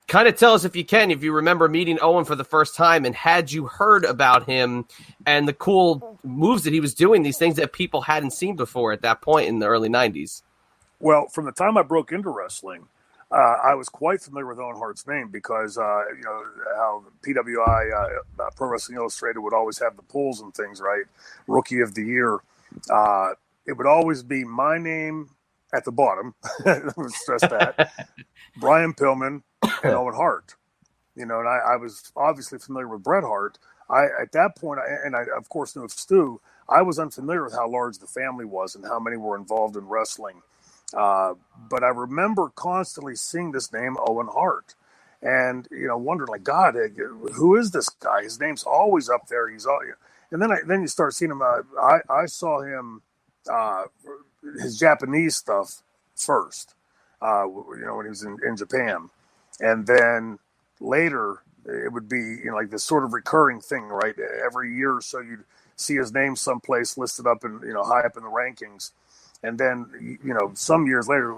Kind of tell us if you remember meeting Owen for the first time, and had you heard about him and the cool moves that he was doing, these things that people hadn't seen before at that point in the early 90s? Well, from the time I broke into wrestling, I was quite familiar with Owen Hart's name because, how PWI, Pro Wrestling Illustrated, would always have the polls and things, right? Rookie of the Year. It would always be my name at the bottom. Let me stress that. Brian Pillman and Owen Hart. And I was obviously familiar with Bret Hart. At that point, I of course knew of Stu. I was unfamiliar with how large the family was and how many were involved in wrestling. But I remember constantly seeing this name, Owen Hart, and wondering, like, God, who is this guy? His name's always up there. And then you start seeing him. I saw him, his Japanese stuff first, when he was in Japan, and then later it would be like this sort of recurring thing, right? Every year or so you'd see his name someplace listed up in high up in the rankings. And then, some years later,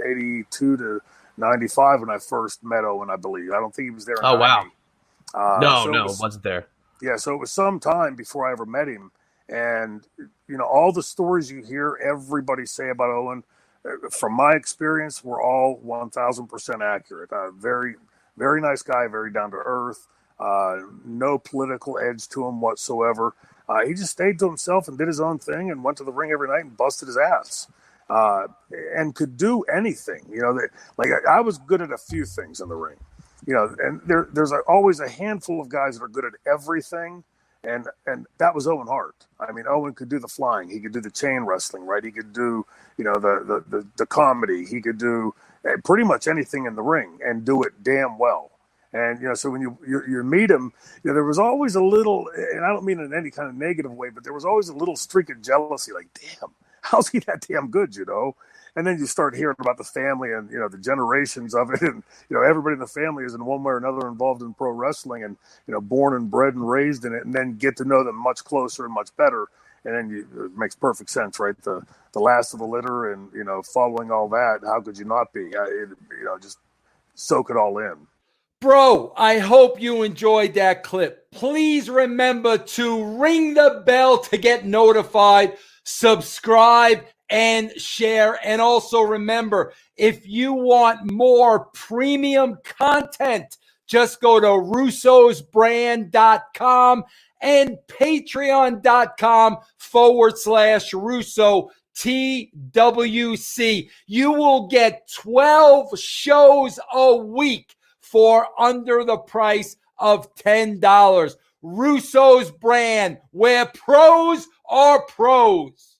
82 to 95 when I first met Owen, I believe. I don't think he was there in 90. Wow. No, wasn't there. Yeah, so it was some time before I ever met him. And, all the stories you hear everybody say about Owen, from my experience, were all 1,000% accurate. Very, very nice guy, very down to earth, no political edge to him whatsoever. He just stayed to himself and did his own thing and went to the ring every night and busted his ass, and could do anything. I was good at a few things in the ring, and there's always a handful of guys that are good at everything. And that was Owen Hart. I mean, Owen could do the flying. He could do the chain wrestling, right? He could do, the comedy. He could do pretty much anything in the ring and do it damn well. And, so when you meet him, there was always a little, and I don't mean in any kind of negative way, but there was always a little streak of jealousy, like, damn, how's he that damn good, And then you start hearing about the family and, the generations of it. And, everybody in the family is in one way or another involved in pro wrestling and, born and bred and raised in it, and then get to know them much closer and much better. And then it makes perfect sense, right? The last of the litter and, following all that, how could you not be? Just soak it all in. Bro, I hope you enjoyed that clip. Please remember to ring the bell to get notified, subscribe, and share. And also remember, if you want more premium content, just go to russosbrand.com and patreon.com/Russo TWC. You will get 12 shows a week for under the price of $10. Russo's Brand, where pros are pros.